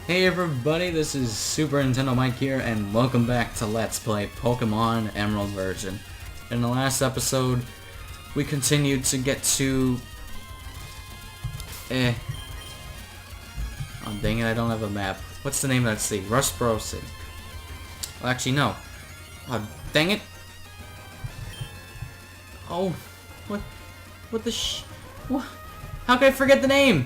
Hey everybody, this is Super Nintendo Mike here, and welcome back to Let's Play Pokemon Emerald version. In the last episode, we continued to get to... Oh dang it, I don't have a map. What's the name of that city? Rustboro City. Well, actually, no. Oh, dang it! Oh, what the what? How could I forget the name?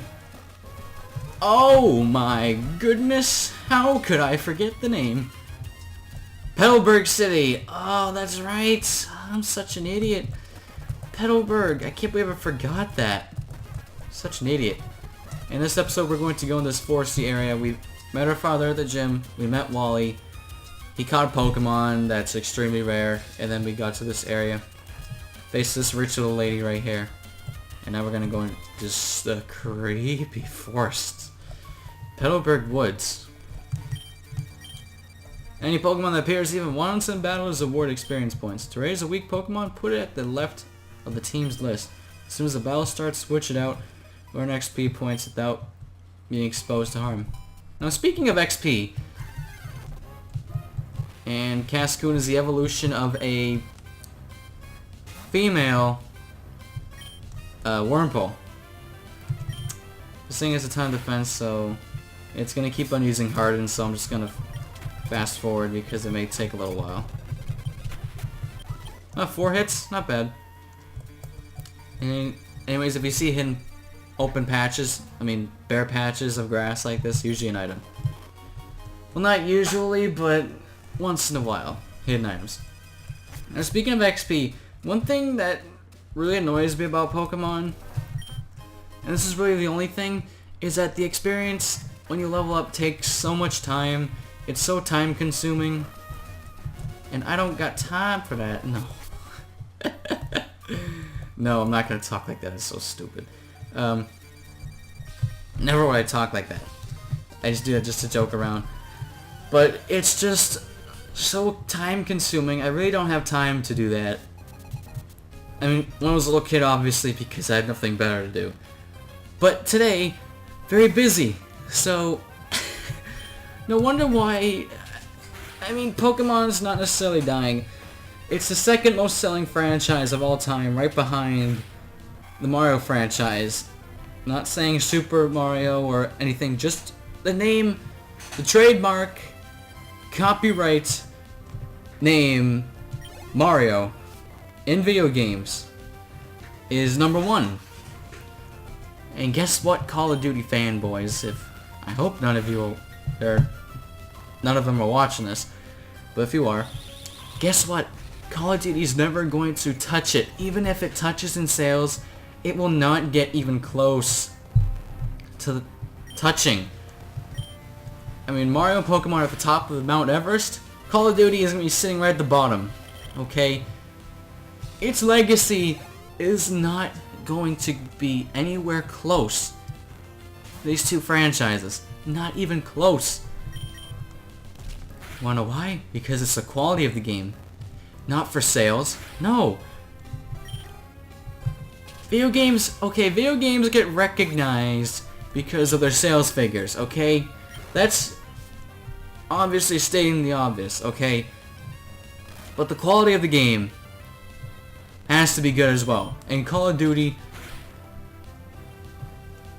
Oh my goodness, how could I forget the name? Petalburg City! Oh, that's right! I'm such an idiot. Petalburg, I can't believe I forgot that. Such an idiot. In this episode, we're going to go in this foresty area. We met our father at the gym, we met Wally. He caught a Pokemon that's extremely rare, and then we got to this area. Face this rich little lady right here. And now we're gonna go in just the creepy forest. Petalburg Woods. Any Pokemon that appears even once in battle is awarded experience points. To raise a weak Pokemon, put it at the left of the team's list. As soon as the battle starts, switch it out. Earn XP points without being exposed to harm. Now speaking of XP, and Cascoon is the evolution of a female Wurmple. This thing has a ton of defense, so it's gonna keep on using Harden, so I'm just gonna fast forward because it may take a little while. 4 hits, not bad. Anyways, if you see hidden open patches, bare patches of grass like this, usually an item. Well, not usually, but once in a while, hidden items. Now speaking of XP, one thing that really annoys me about Pokemon, and this is really the only thing, is that the experience when you level up takes so much time. It's so time consuming, and I don't got time for that. No. No, I'm not gonna talk like that. It's so stupid. Never would I talk like that. I just do that just to joke around. But it's just so time consuming. I really don't have time to do that. When I was a little kid, obviously, because I had nothing better to do. But today, very busy. So, no wonder why... Pokemon's not necessarily dying. It's the second most selling franchise of all time, right behind the Mario franchise. Not saying Super Mario or anything, just the name, the trademark, copyright name, Mario, in video games is #1. And guess what, Call of Duty fanboys? I hope none of them are watching this, but if you are, guess what? Call of Duty's never going to touch it. Even if it touches in sales, it will not get even close to touching. Mario and Pokemon are at the top of Mount Everest. Call of Duty is going to be sitting right at the bottom. Okay? Its legacy is not going to be anywhere close. These two franchises. Not even close. Wanna know why? Because it's the quality of the game. Not for sales. No. Video games get recognized because of their sales figures, okay? That's obviously stating the obvious, okay? But the quality of the game has to be good as well. And Call of Duty,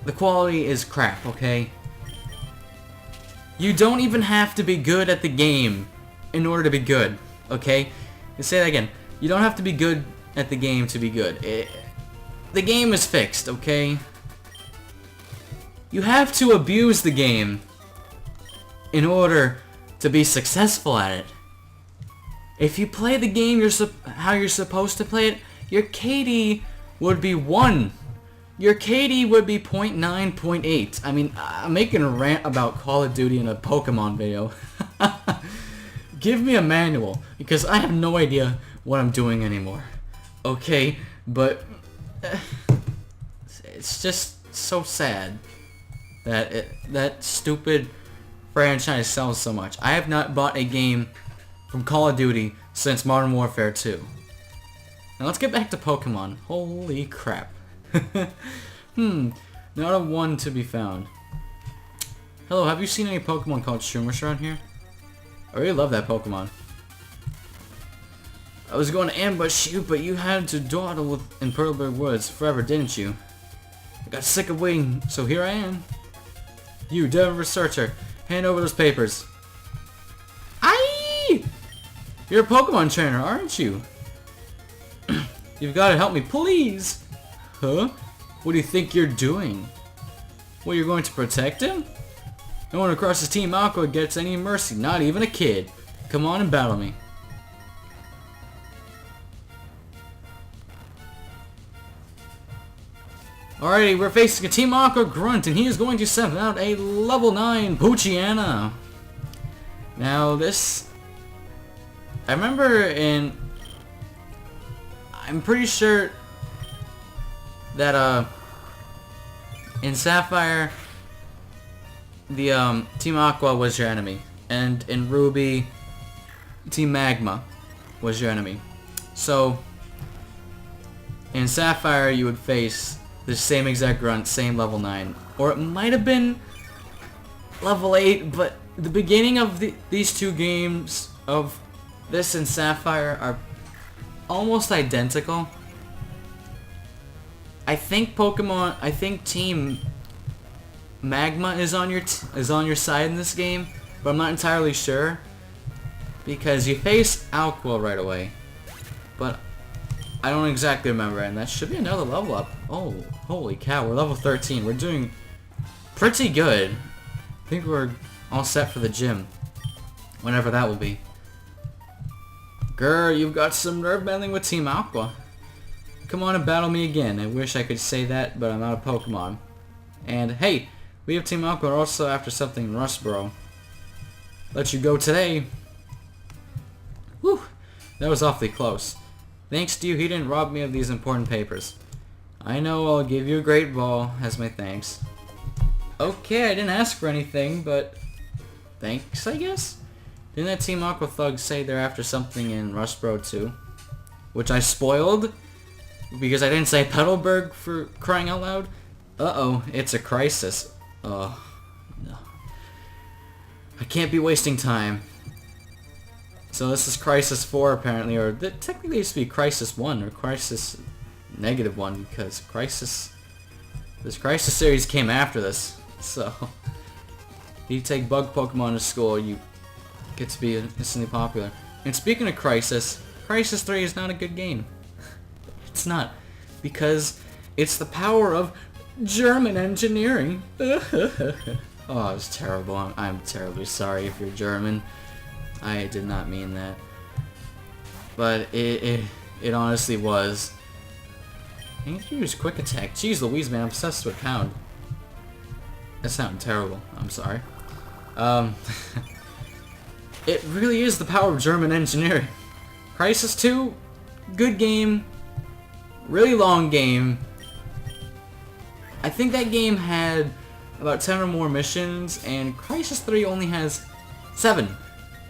the quality is crap, okay? You don't even have to be good at the game in order to be good, okay? Let's say that again. You don't have to be good at the game to be good. The game is fixed, okay? You have to abuse the game in order to be successful at it. If you play the game how you're supposed to play it, your KD would be 1. Your KD would be 0.9, 0.8. I'm making a rant about Call of Duty in a Pokemon video. Give me a manual, because I have no idea what I'm doing anymore. Okay, but it's just so sad that that stupid franchise sells so much. I have not bought a game from Call of Duty since Modern Warfare 2. Now let's get back to Pokemon. Holy crap. Not a one to be found. Hello, have you seen any Pokemon called Shroomish around here? I really love that Pokemon. I was going to ambush you, but you had to dawdle in Petalburg Woods forever, didn't you? I got sick of waiting, so here I am. You, devil researcher, hand over those papers. Aye! You're a Pokemon trainer, aren't you? You've got to help me, please! Huh? What do you think you're doing? Well, you're going to protect him? No one across the Team Aqua gets any mercy, not even a kid. Come on and battle me. Alrighty, we're facing a Team Aqua Grunt, and he is going to send out a level 9 Poochyena. Now this... I remember I'm pretty sure that in Sapphire the Team Aqua was your enemy, and in Ruby Team Magma was your enemy. So in Sapphire you would face the same exact Grunt, same level 9, or it might have been level 8, but the beginning of these two games of this and Sapphire are almost identical. I think Team Magma is on your side in this game, but I'm not entirely sure because you face Aqua right away. But I don't exactly remember, and that should be another level up. Oh, holy cow, we're level 13. We're doing pretty good. I think we're all set for the gym, whenever that will be. Grr, you've got some nerve battling with Team Aqua. Come on and battle me again. I wish I could say that, but I'm not a Pokemon. And hey, we have Team Aqua also after something in Rustboro. Let you go today. Whew, that was awfully close. Thanks to you, he didn't rob me of these important papers. I know, I'll give you a great ball as my thanks. Okay, I didn't ask for anything, but thanks, I guess? Didn't that Team Aqua thug say they're after something in Rustboro too? Which I spoiled because I didn't say Petalburg for crying out loud. Uh-oh, it's a crisis. Oh, no. I can't be wasting time. So this is Crisis 4 apparently, or technically it used to be Crisis 1 or Crisis -1 because this Crisis series came after this. So, you take bug Pokemon to school, you get to be instantly popular. And speaking of Crisis 3 is not a good game. It's not, because it's the power of German engineering. Oh, it's terrible. I'm terribly sorry if you're German. I did not mean that. But it honestly was. I need to use Quick Attack. Jeez Louise, man, I'm obsessed with Pound. That sounded terrible. I'm sorry. It really is the power of German engineering. Crisis 2, good game. Really long game. I think that game had about 10 or more missions, and Crisis 3 only has 7.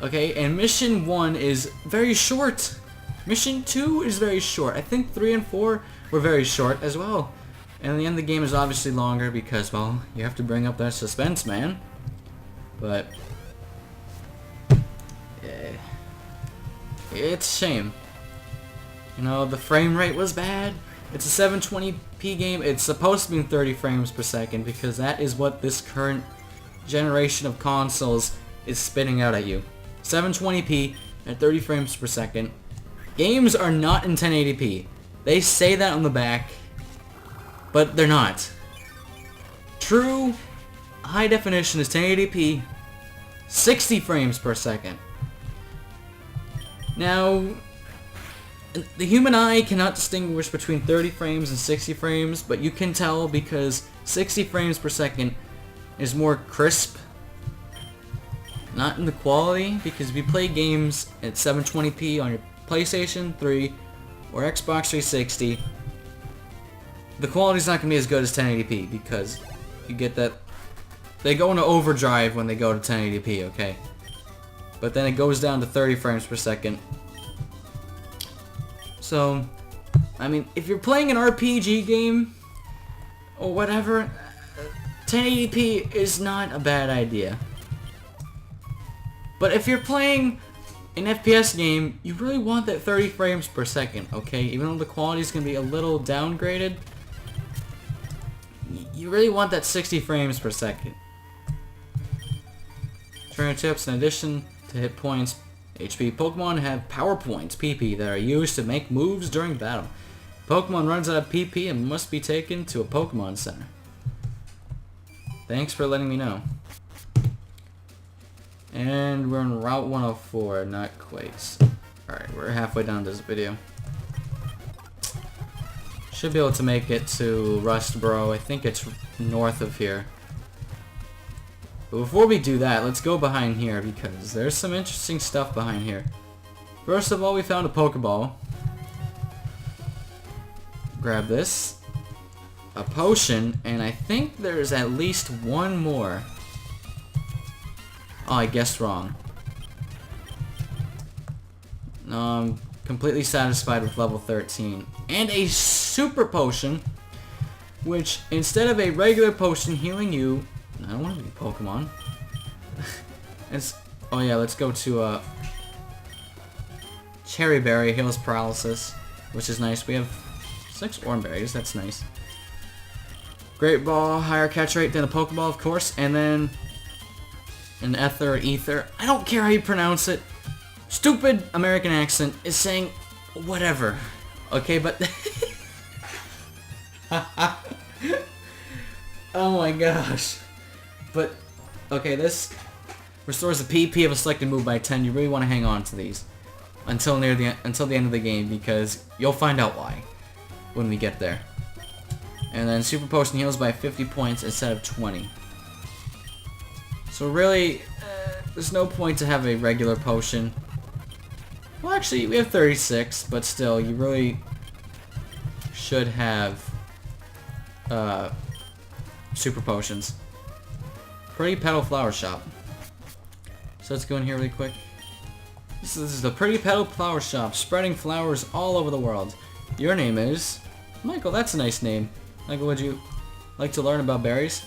Okay, and Mission 1 is very short. Mission 2 is very short. I think 3 and 4 were very short as well. And the end of the game is obviously longer because, well, you have to bring up that suspense, man. But yeah, it's a shame. You know, the frame rate was bad. It's a 720p game. It's supposed to be in 30 frames per second because that is what this current generation of consoles is spitting out at you. 720p at 30 frames per second. Games are not in 1080p. They say that on the back, but they're not. True high definition is 1080p, 60 frames per second. Now, the human eye cannot distinguish between 30 frames and 60 frames, but you can tell because 60 frames per second is more crisp. Not in the quality, because if you play games at 720p on your PlayStation 3 or Xbox 360, the quality's not going to be as good as 1080p because you get that. They go into overdrive when they go to 1080p, okay? But then it goes down to 30 frames per second. So, I mean, if you're playing an RPG game or whatever, 1080p is not a bad idea. But if you're playing an FPS game, you really want that 30 frames per second, okay? Even though the quality is going to be a little downgraded, you really want that 60 frames per second. Trainer tips: in addition to hit points, HP Pokemon have power points, PP, that are used to make moves during battle. Pokemon runs out of PP and must be taken to a Pokemon Center. Thanks for letting me know. And we're on Route 104, not quite. Alright, we're halfway down this video. Should be able to make it to Rustboro. I think it's north of here. But before we do that, let's go behind here because there's some interesting stuff behind here. First of all, we found a Pokeball. Grab this. A potion, and I think there's at least one more. Oh, I guessed wrong. No, I'm completely satisfied with level 13. And a super potion, which instead of a regular potion healing you... I don't want to be Pokemon. Oh yeah, let's go to Cherry Berry heals paralysis, which is nice. We have 6 Oranberries, that's nice. Great Ball, higher catch rate than a Pokeball, of course, and then an Ether. I don't care how you pronounce it. Stupid American accent is saying whatever. Okay, but... Oh my gosh. But, okay, this restores the PP of a selected move by 10. You really want to hang on to these until the end of the game, because you'll find out why when we get there. And then Super Potion heals by 50 points instead of 20. So really, there's no point to have a regular potion. Well, actually, we have 36, but still, you really should have Super Potions. Pretty Petal Flower Shop. So let's go in here really quick. This is the Pretty Petal Flower Shop, spreading flowers all over the world. Your name is... Michael, that's a nice name. Michael, would you like to learn about berries?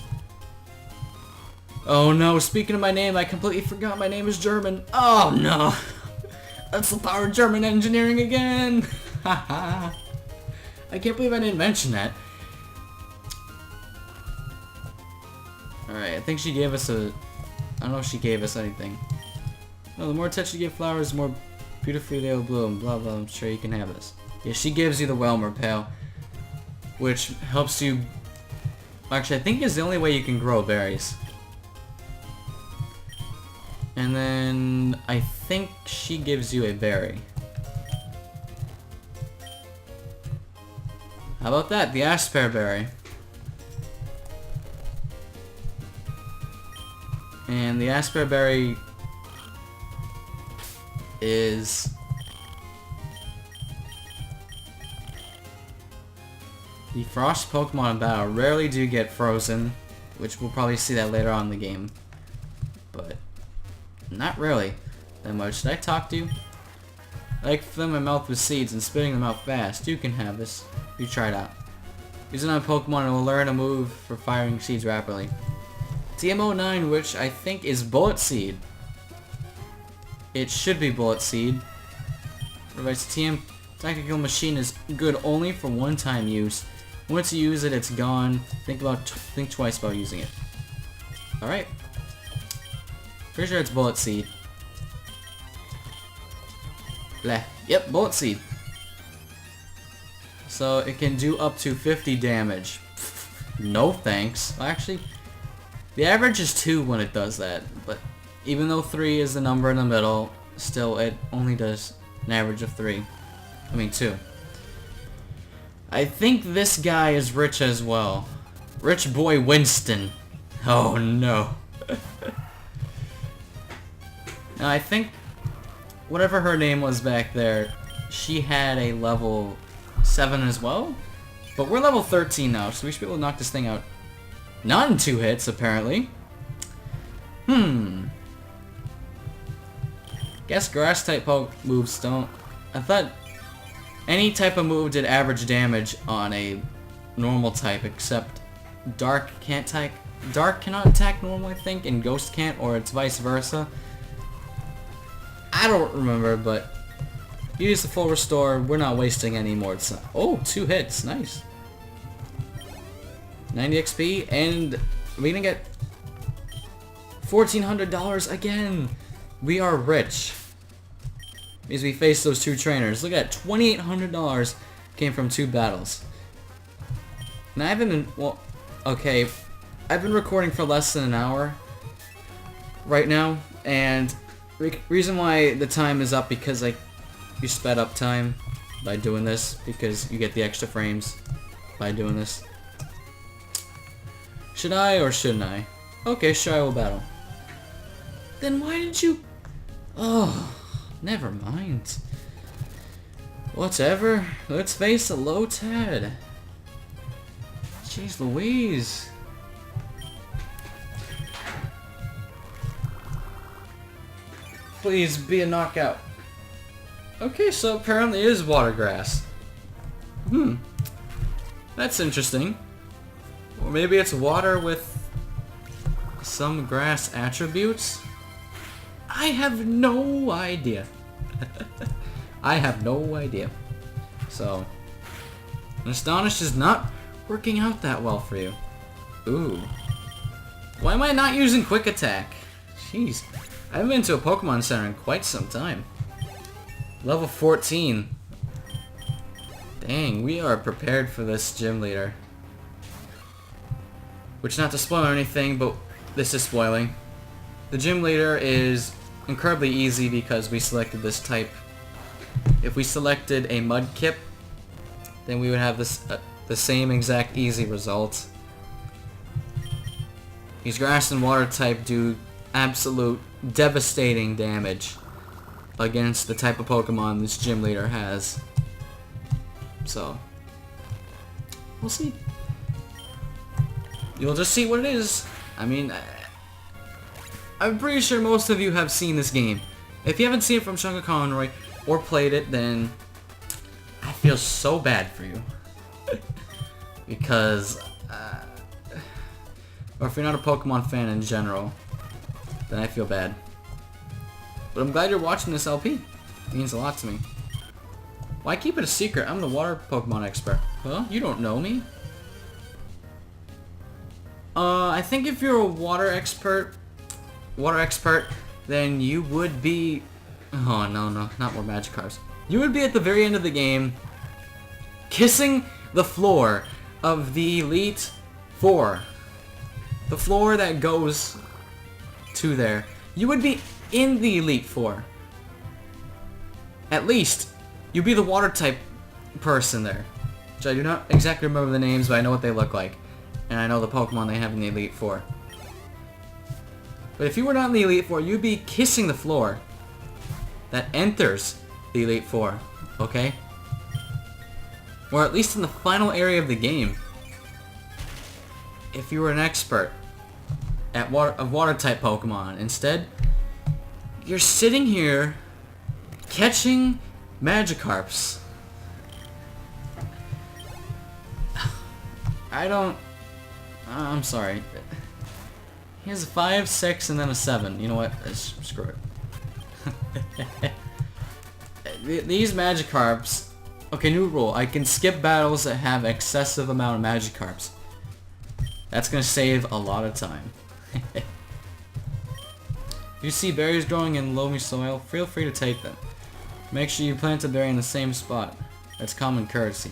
Oh no, speaking of my name, I completely forgot my name is German. Oh no! That's the power of German engineering again! Haha. I can't believe I didn't mention that. Alright, I think she gave us a... I don't know if she gave us anything. No, the more attention you give flowers, the more beautifully they'll bloom. Blah blah, I'm sure you can have this. Yeah, she gives you the Welmer Pail, which helps you... Actually, I think is the only way you can grow berries. And then I think she gives you a berry. How about that? The Aspear Berry. And the Aspear Berry is... The Frost Pokemon in battle rarely do get frozen, which we'll probably see that later on in the game. But not really that much. Did I talk to you? I like filling my mouth with seeds and spitting them out fast. You can have this. You try it out. Use it on Pokemon and will learn a move for firing seeds rapidly. TM09, which I think is Bullet Seed. It should be Bullet Seed. Provides TM Tactical Machine is good only for one-time use. Once you use it, it's gone. Think twice about using it. Alright. Pretty sure it's Bullet Seed. Bleh. Yep, Bullet Seed. So it can do up to 50 damage. No thanks. Well, actually, the average is 2 when it does that, but even though 3 is the number in the middle, still it only does an average of 3. I mean 2. I think this guy is rich as well. Rich boy Winston. Oh no. Now I think whatever her name was back there, she had a level 7 as well? But we're level 13 now, so we should be able to knock this thing out. Not in 2 hits, apparently. Guess grass type moves don't... I thought any type of move did average damage on a normal type, except dark can't take Dark cannot attack normal, I think, and Ghost can't, or it's vice versa. I don't remember, but use the full restore. We're not wasting any more time. Oh, 2 hits. Nice. 90 XP, and we're gonna get $1,400 again. We are rich. Because we faced those 2 trainers. Look at that, $2,800 came from 2 battles. And I haven't been, well, okay, I've been recording for less than an hour right now, and reason why the time is up because you sped up time by doing this, because you get the extra frames by doing this. Should I or shouldn't I? Okay, sure, I will battle. Then why did you... Oh, never mind. Whatever. Let's face a low Tad. Jeez Louise. Please be a knockout. Okay, so apparently it is water grass. That's interesting. Or maybe it's water with some grass attributes? I have no idea. I have no idea. So, Astonish is not working out that well for you. Ooh. Why am I not using Quick Attack? Jeez. I haven't been to a Pokemon Center in quite some time. Level 14. Dang, we are prepared for this gym leader. Which, not to spoil anything, but this is spoiling. The gym leader is incredibly easy because we selected this type. If we selected a Mudkip, then we would have this the same exact easy result. These grass and water type do absolute devastating damage against the type of Pokemon this gym leader has. So, we'll see. You'll just see what it is. I mean, I'm pretty sure most of you have seen this game. If you haven't seen it from Chunka Conroy or played it, then I feel so bad for you. Because, or if you're not a Pokemon fan in general, then I feel bad. But I'm glad you're watching this LP. It means a lot to me. Why keep it a secret? I'm the water Pokemon expert. Well, you don't know me. I think if you're a water expert, then you would be... Oh, no, not more Magikarps. You would be at the very end of the game, kissing the floor of the Elite Four. The floor that goes to there. You would be in the Elite Four. At least, you'd be the water type person there. Which I do not exactly remember the names, but I know what they look like. And I know the Pokemon they have in the Elite Four. But if you were not in the Elite Four, you'd be kissing the floor that enters the Elite Four, okay? Or at least in the final area of the game. If you were an expert at water type Pokemon. Instead, you're sitting here catching Magikarps. I'm sorry. He has a 5, 6, and then a 7. You know what? Screw it. These Magikarps... Okay, new rule. I can skip battles that have excessive amount of Magikarps. That's gonna save a lot of time. If you see berries growing in loamy soil, feel free to take them. Make sure you plant a berry in the same spot. That's common courtesy.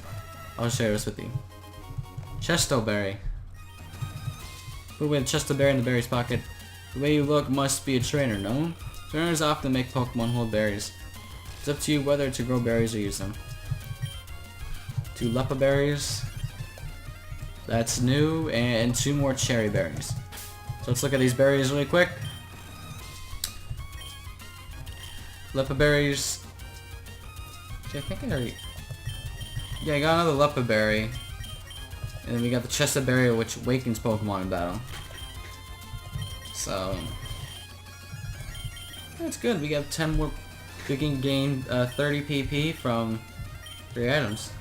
I'll share this with you. Chestoberry. Put away the Chestoberry in the berry's pocket. The way you look must be a trainer, no? Trainers often make Pokemon hold berries. It's up to you whether to grow berries or use them. 2 Leppa berries. That's new, and 2 more cherry berries. So let's look at these berries really quick. Leppa berries. Okay, I think I already... Yeah, I got another Leppa berry. And then we got the Chestoberry, which awakens Pokemon in battle. So... that's good. We got 10 more... We can gain 30 PP from 3 items.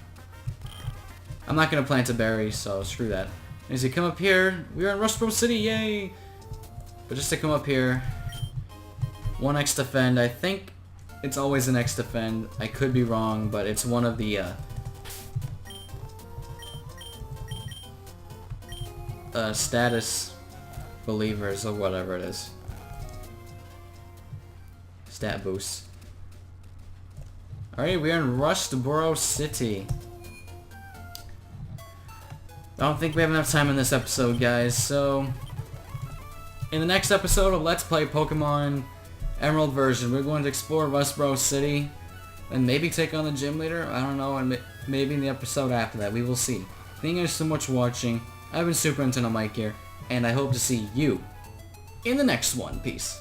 I'm not gonna plant a berry, so screw that. As you come up here, we're in Rustboro City, yay! But just to come up here, 1x defend, I think it's always an X defend. I could be wrong, but it's one of the status believers or whatever it is. Stat boost. Alright, we're in Rustboro City. I don't think we have enough time in this episode, guys, so in the next episode of Let's Play Pokemon Emerald version, we're going to explore Rustboro City and maybe take on the gym leader, I don't know, and maybe in the episode after that, we will see. Thank you guys so much for watching. I've been Super Nintendo Mike here, and I hope to see you in the next one. Peace.